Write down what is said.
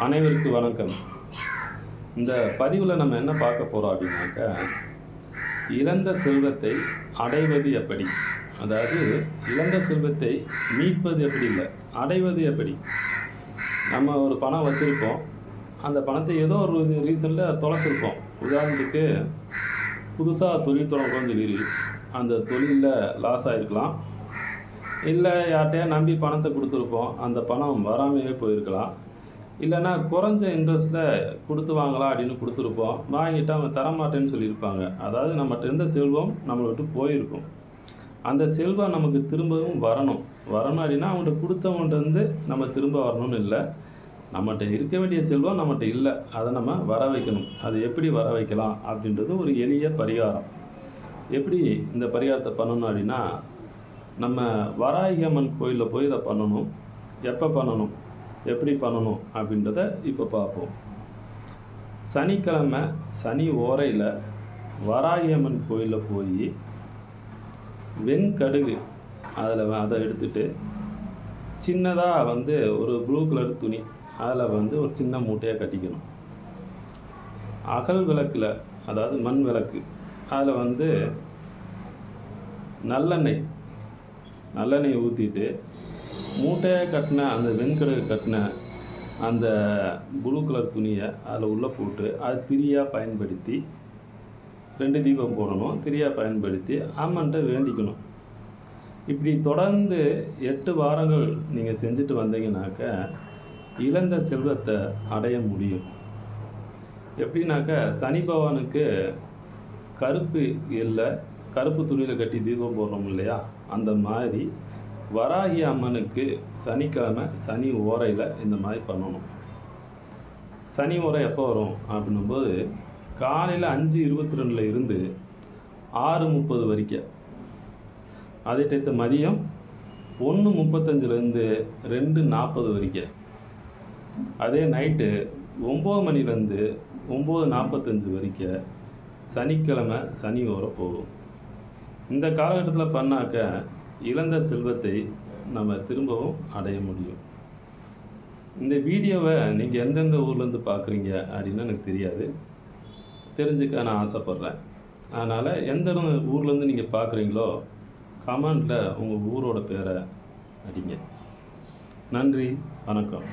அனைவருக்கு வணக்கம். இந்த பதிவில் நம்ம என்ன பார்க்க போகிறோம் அப்படின்னாக்கா, இழந்த செல்வத்தை அடைவது எப்படி? அதாவது இழந்த செல்வத்தை மீட்பது எப்படி இல்லை, அடைவது எப்படி? நம்ம ஒரு பணம் வச்சுருப்போம், அந்த பணத்தை ஏதோ ஒரு ரீசனில் தொலைச்சிருப்போம். உதாரணத்துக்கு புதுசாக தொழில் தொடங்கணும்னு சொல்லி அந்த தொழிலில் லாஸ் ஆகிருக்கலாம், இல்லை யார்கிட்டையா நம்பி பணத்தை கொடுத்துருப்போம், அந்த பணம் வராமையே போயிருக்கலாம். இல்லைன்னா குறைஞ்ச இன்ட்ரெஸ்ட்டில் கொடுத்து வாங்கலாம் அப்படின்னு கொடுத்துருப்போம், வாங்கிட்டு அவங்க தரமாட்டேன்னு சொல்லியிருப்பாங்க. அதாவது நம்மகிட்ட இருந்த செல்வம் நம்மளை விட்டு போயிருக்கும். அந்த செல்வம் நமக்கு திரும்பவும் வரணும் அப்படின்னா அவங்கள்ட்ட கொடுத்தவங்கள்ட்ட வந்து நம்ம திரும்ப வரணும்னு இல்லை. நம்மகிட்ட இருக்க வேண்டிய செல்வம் நம்மகிட்ட இல்லை, அதை நம்ம வர வைக்கணும். அது எப்படி வர வைக்கலாம் அப்படின்றது ஒரு எளிய பரிகாரம். எப்படி இந்த பரிகாரத்தை பண்ணணும் அப்படின்னா, நம்ம வராகி அம்மன் கோயிலில் போய் இதை பண்ணணும். எப்போ பண்ணணும், எப்படி பண்ணணும் அப்படின்றத இப்போ பார்ப்போம். சனிக்கிழமை சனி ஓரையில் வராகி அம்மன் கோயிலில் போய் வெண்கடுகு அதை எடுத்துகிட்டு சின்னதாக ஒரு ப்ளூ கலர் துணி அதில் ஒரு சின்ன மூட்டையாக கட்டிக்கணும். அகல் விளக்கில், அதாவது மண் விளக்கு, அதில் நல்லெண்ணெய் ஊற்றிட்டு மூட்டையாக கட்டின அந்த வெண்கடுகு கட்டின அந்த ப்ளூ கலர் துணியை அதில் உள்ளே போட்டு அது திரியாக பயன்படுத்தி 2 தீபம் போடணும். திரியாக பயன்படுத்தி அம்மன்ட்ட வேண்டிக்கணும். இப்படி தொடர்ந்து 8 வாரங்கள் நீங்கள் செஞ்சுட்டு வந்தீங்கன்னாக்க இழந்த செல்வத்தை அடைய முடியும். எப்படின்னாக்கா, சனி பகவானுக்கு கருப்பு துணியில் கட்டி தீபம் போடுறோம் இல்லையா, அந்த மாதிரி வராகி அம்மனுக்கு சனிக்கிழமை சனி ஓரையில் இந்த மாதிரி பண்ணணும். சனி ஓரை எப்போ வரும் அப்படின்னும்போது காலையில் 5:22 இருந்து 6:30 வரைக்கும். அதே டைத்து மதியம் 1:35 2:40 வரைக்கும். அதே நைட்டு 9 மணிலேருந்து 9:45 வரைக்கும் சனிக்கிழமை சனி ஓரை போகும். இந்த காலகட்டத்தில் பண்ணாக்க இழந்த செல்வத்தை நம்ம திரும்பவும் அடைய முடியும். இந்த வீடியோவை நீங்கள் எந்தெந்த ஊர்லேருந்து பார்க்குறீங்க அப்படின்னு எனக்கு தெரியாது, தெரிஞ்சுக்க நான் ஆசைப்பட்றேன். அதனால் எந்த ஊர்லேருந்து நீங்கள் பார்க்குறீங்களோ கமெண்டில் உங்கள் ஊரோட பேரை அடிங்க. நன்றி, வணக்கம்.